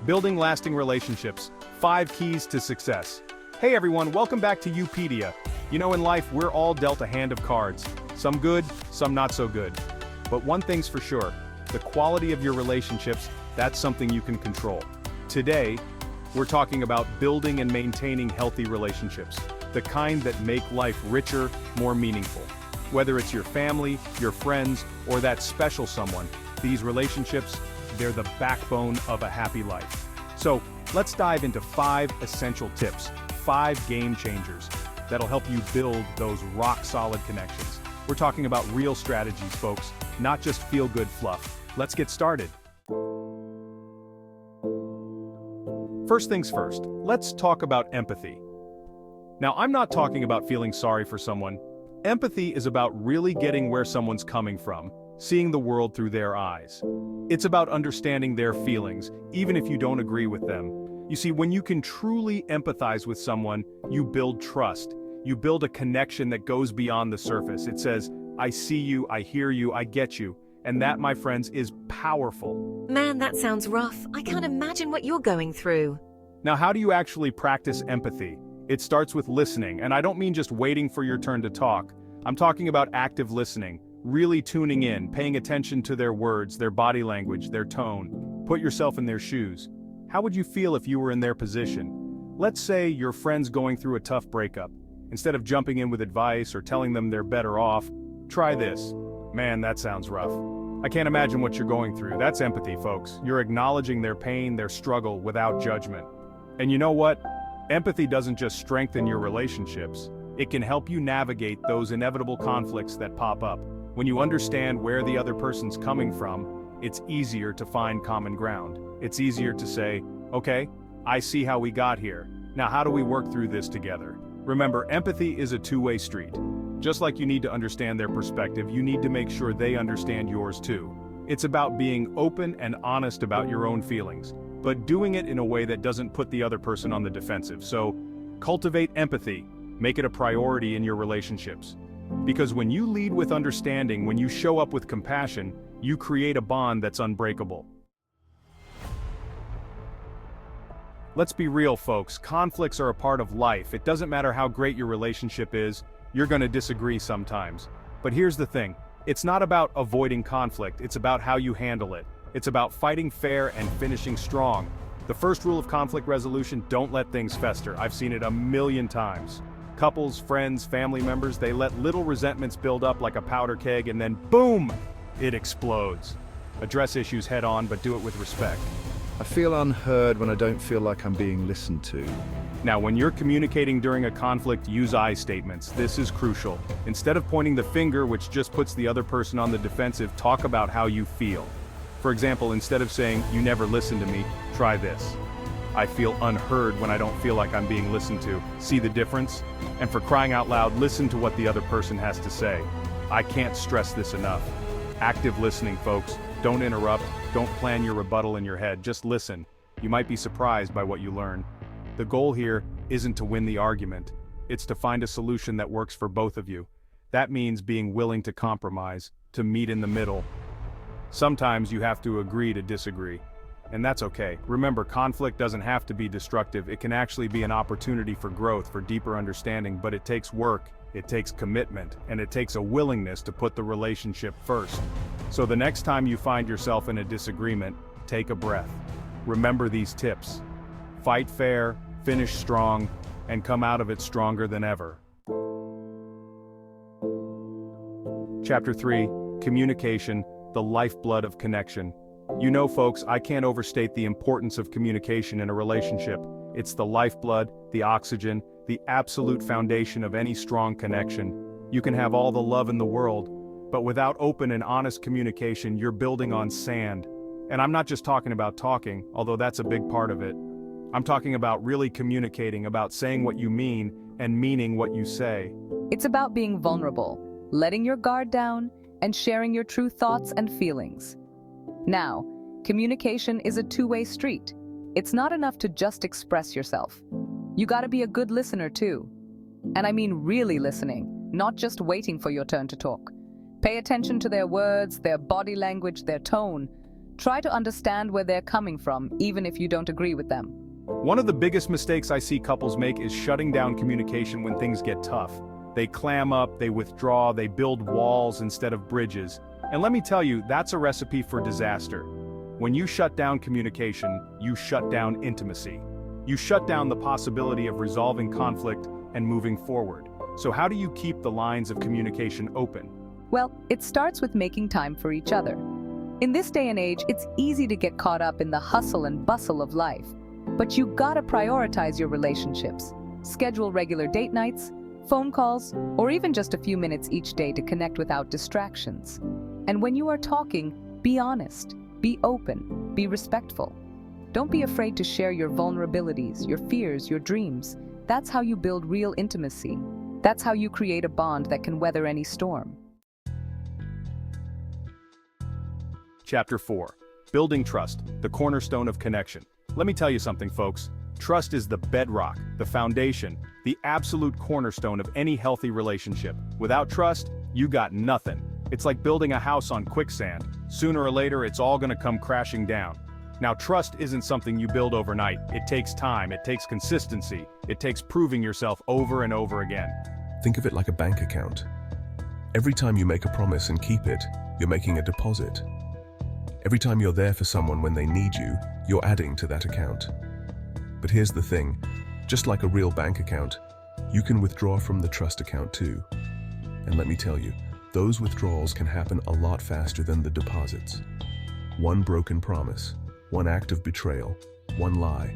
Building lasting relationships, 5 keys to success. Hey everyone, welcome back to You-Pedia. You know, in life, we're all dealt a hand of cards. Some good, some not so good. But one thing's for sure, the quality of your relationships, that's something you can control. Today, we're talking about building and maintaining healthy relationships, the kind that make life richer, more meaningful. Whether it's your family, your friends, or that special someone, these relationships, they're the backbone of a happy life. So, let's dive into 5 essential tips, 5 game changers that'll help you build those rock-solid connections. We're talking about real strategies, folks, not just feel-good fluff. Let's get started. First things first, let's talk about empathy. Now, I'm not talking about feeling sorry for someone. Empathy is about really getting where someone's coming from, seeing the world through their eyes. It's about understanding their feelings, even if you don't agree with them. You see, when you can truly empathize with someone, you build trust. You build a connection that goes beyond the surface. It says, I see you, I hear you, I get you. And that, my friends, is powerful. Man, that sounds rough. I can't imagine what you're going through. Now, how do you actually practice empathy? It starts with listening, and I don't mean just waiting for your turn to talk. I'm talking about active listening, really tuning in, paying attention to their words, their body language, their tone. Put yourself in their shoes. How would you feel if you were in their position? Let's say your friend's going through a tough breakup. Instead of jumping in with advice or telling them they're better off, try this. Man, that sounds rough. I can't imagine what you're going through. That's empathy, folks. You're acknowledging their pain, their struggle, without judgment. And you know what? Empathy doesn't just strengthen your relationships. It can help you navigate those inevitable conflicts that pop up. When you understand where the other person's coming from, it's easier to find common ground. It's easier to say, okay, I see how we got here. Now how do we work through this together? Remember, empathy is a two-way street. Just like you need to understand their perspective, you need to make sure they understand yours too. It's about being open and honest about your own feelings, but doing it in a way that doesn't put the other person on the defensive. So, cultivate empathy. Make it a priority in your relationships. Because when you lead with understanding, when you show up with compassion, you create a bond that's unbreakable. Let's be real, folks. Conflicts are a part of life. It doesn't matter how great your relationship is, you're going to disagree sometimes. But here's the thing. It's not about avoiding conflict, it's about how you handle it. It's about fighting fair and finishing strong. The first rule of conflict resolution, don't let things fester. I've seen it a million times. Couples, friends, family members, they let little resentments build up like a powder keg and then boom, it explodes. Address issues head on, but do it with respect. I feel unheard when I don't feel like I'm being listened to. Now, when you're communicating during a conflict, use I statements. This is crucial. Instead of pointing the finger, which just puts the other person on the defensive, talk about how you feel. For example, instead of saying, you never listen to me, try this. I feel unheard when I don't feel like I'm being listened to. See the difference? And for crying out loud, listen to what the other person has to say. I can't stress this enough. Active listening, folks. Don't interrupt. Don't plan your rebuttal in your head. Just listen. You might be surprised by what you learn. The goal here isn't to win the argument. It's to find a solution that works for both of you. That means being willing to compromise, to meet in the middle. Sometimes you have to agree to disagree. And that's okay. Remember, conflict doesn't have to be destructive. It can actually be an opportunity for growth, for deeper understanding, but it takes work, it takes commitment, and it takes a willingness to put the relationship first. So the next time you find yourself in a disagreement, take a breath. Remember these tips. Fight fair, finish strong, and come out of it stronger than ever. Chapter 3, Communication, the lifeblood of connection. You know, folks, I can't overstate the importance of communication in a relationship. It's the lifeblood, the oxygen, the absolute foundation of any strong connection. You can have all the love in the world, but without open and honest communication, you're building on sand. And I'm not just talking about talking, although that's a big part of it. I'm talking about really communicating, about saying what you mean and meaning what you say. It's about being vulnerable, letting your guard down, and sharing your true thoughts and feelings. Now, communication is a two-way street. It's not enough to just express yourself. You gotta be a good listener too. And I mean really listening, not just waiting for your turn to talk. Pay attention to their words, their body language, their tone. Try to understand where they're coming from, even if you don't agree with them. One of the biggest mistakes I see couples make is shutting down communication when things get tough. They clam up, they withdraw, they build walls instead of bridges. And let me tell you, that's a recipe for disaster. When you shut down communication, you shut down intimacy. You shut down the possibility of resolving conflict and moving forward. So how do you keep the lines of communication open? Well, it starts with making time for each other. In this day and age, it's easy to get caught up in the hustle and bustle of life. But you gotta prioritize your relationships. Schedule regular date nights, phone calls, or even just a few minutes each day to connect without distractions. And when you are talking, be honest, be open, be respectful. Don't be afraid to share your vulnerabilities, your fears, your dreams. That's how you build real intimacy. That's how you create a bond that can weather any storm. Chapter 4. Building trust, the cornerstone of connection. Let me tell you something, folks. Trust is the bedrock, the foundation, the absolute cornerstone of any healthy relationship. Without trust, you got nothing. It's like building a house on quicksand. Sooner or later, it's all gonna come crashing down. Now, trust isn't something you build overnight. It takes time, it takes consistency, it takes proving yourself over and over again. Think of it like a bank account. Every time you make a promise and keep it, you're making a deposit. Every time you're there for someone when they need you, you're adding to that account. But here's the thing, just like a real bank account, you can withdraw from the trust account too. And let me tell you, those withdrawals can happen a lot faster than the deposits. One broken promise, one act of betrayal, one lie,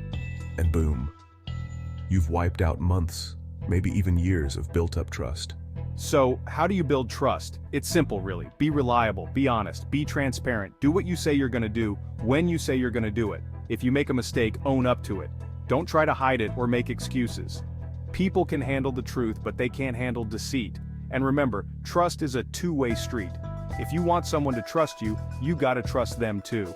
and boom. You've wiped out months, maybe even years of built-up trust. So, how do you build trust? It's simple, really. Be reliable, be honest, be transparent, do what you say you're gonna do, when you say you're gonna do it. If you make a mistake, own up to it. Don't try to hide it or make excuses. People can handle the truth, but they can't handle deceit. And remember, trust is a two-way street. If you want someone to trust you, you gotta trust them too.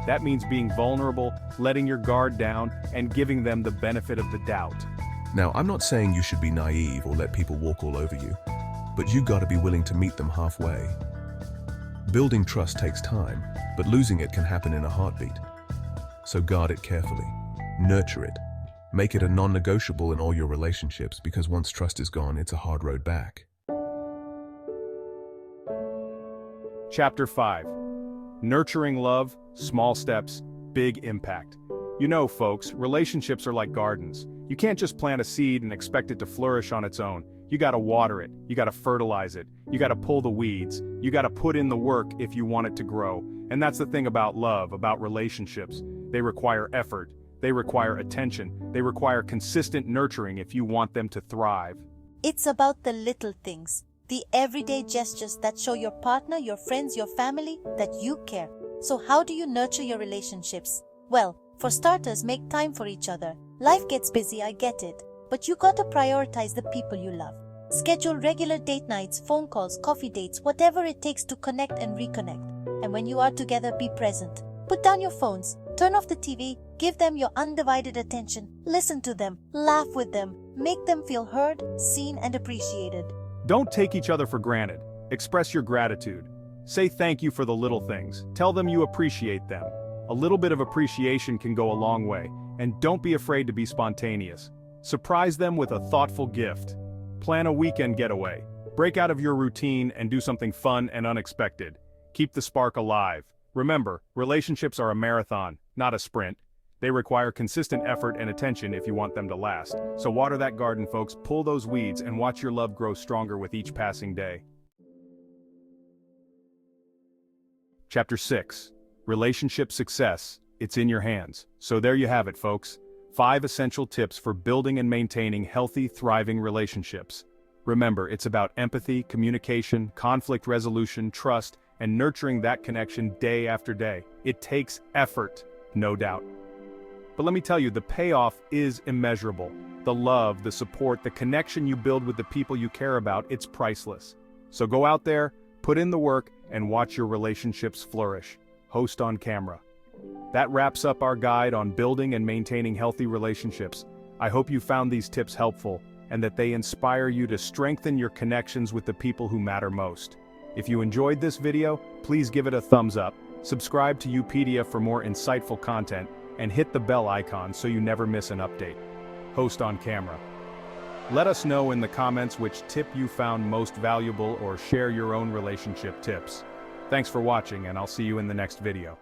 That means being vulnerable, letting your guard down, and giving them the benefit of the doubt. Now, I'm not saying you should be naive or let people walk all over you, but you gotta be willing to meet them halfway. Building trust takes time, but losing it can happen in a heartbeat. So guard it carefully, nurture it, make it a non-negotiable in all your relationships, because once trust is gone, it's a hard road back. Chapter 5. Nurturing love, small steps, big impact. You know, folks, relationships are like gardens. You can't just plant a seed and expect it to flourish on its own. You gotta water it, you gotta fertilize it, you gotta pull the weeds, you gotta put in the work if you want it to grow. And that's the thing about love, about relationships. They require effort, they require attention, they require consistent nurturing if you want them to thrive. It's about the little things, the everyday gestures that show your partner, your friends, your family that you care. So how do you nurture your relationships? Well, for starters, make time for each other. Life gets busy, I get it. But you gotta prioritize the people you love. Schedule regular date nights, phone calls, coffee dates, whatever it takes to connect and reconnect. And when you are together, be present. Put down your phones, turn off the TV, give them your undivided attention, listen to them, laugh with them, make them feel heard, seen, and appreciated. Don't take each other for granted. Express your gratitude. Say thank you for the little things. Tell them you appreciate them. A little bit of appreciation can go a long way, and don't be afraid to be spontaneous. Surprise them with a thoughtful gift. Plan a weekend getaway. Break out of your routine and do something fun and unexpected. Keep the spark alive. Remember, relationships are a marathon, not a sprint. They require consistent effort and attention if you want them to last. So water that garden, folks, pull those weeds, and watch your love grow stronger with each passing day. Chapter 6. Relationship success. It's in your hands. So there you have it, folks. 5 essential tips for building and maintaining healthy, thriving relationships. Remember, it's about empathy, communication, conflict resolution, trust, and nurturing that connection day after day. It takes effort, no doubt. But let me tell you, the payoff is immeasurable. The love, the support, the connection you build with the people you care about, it's priceless. So go out there, put in the work, and watch your relationships flourish. Host on camera. That wraps up our guide on building and maintaining healthy relationships. I hope you found these tips helpful and that they inspire you to strengthen your connections with the people who matter most. If you enjoyed this video, please give it a thumbs up, Subscribe to You-Pedia for more insightful content, and hit the bell icon so you never miss an update. Host on camera. Let us know in the comments which tip you found most valuable or share your own relationship tips. Thanks for watching, and I'll see you in the next video.